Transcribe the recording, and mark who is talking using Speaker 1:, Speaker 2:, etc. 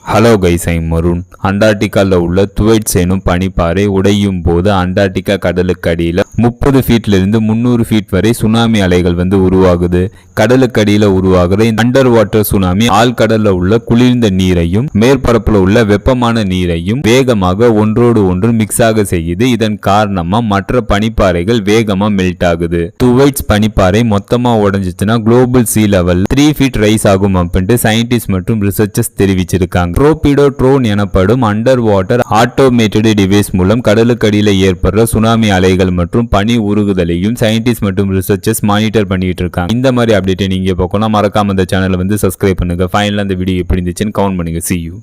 Speaker 1: Hello guys, I'm Marun. அண்டார்டிகாவில் உள்ள Thwaites எனும் பனிப்பாறை உடையும் போது அண்டார்டிகா கடலுக்கு அடியில் 30 ஃபீட்லிருந்து 300 ஃபீட் வரை சுனாமி அலைகள் உருவாகுது. கடலுக்கு அடியில் உருவாகுற அண்டர் வாட்டர் சுனாமி ஆழ்கடல்ல உள்ள குளிர்ந்த நீரையும் மேற்பரப்புல உள்ள வெப்பமான நீரையும் வேகமாக ஒன்றோடு ஒன்று மிக்ஸ் ஆக செய்யுது. இதன் காரணமா மற்ற பனிப்பாறைகள் வேகமா மெல்ட் ஆகுது. துவைட்ஸ் பனிப்பாறை மொத்தமா உடைஞ்சிச்சுன்னா global sea level 3 feet rise ஆகும் அப்படின்ட்டு சயின்டிஸ்ட் மற்றும் ரிசர்ச்சர்ஸ் தெரிவிச்சிருக்காங்க. ட்ரோபிடோ ட்ரோன் எனப்படும் அண்டர் வாட்டர் ஆட்டோமேட்டட் டிவைஸ் மூலம் கடலுக்கு அடியில் ஏற்படுற சுனாமி அலைகள் மற்றும் பனி உருகுதலையும் சயின்டிஸ்ட் மற்றும் ரிசர்ச்சர்ஸ் மானிட்டர் பண்ணிட்டு இருக்காங்க. இந்த மாதிரி அப்டேட்டை நீங்க பார்க்கணும், மறக்காம இந்த சேனலை சப்ஸ்கிரைப் பண்ணுங்க. ஃபைனலா இந்த வீடியோ எப்படி இருந்துச்சுன்னு கமெண்ட் பண்ணுங்க. See you.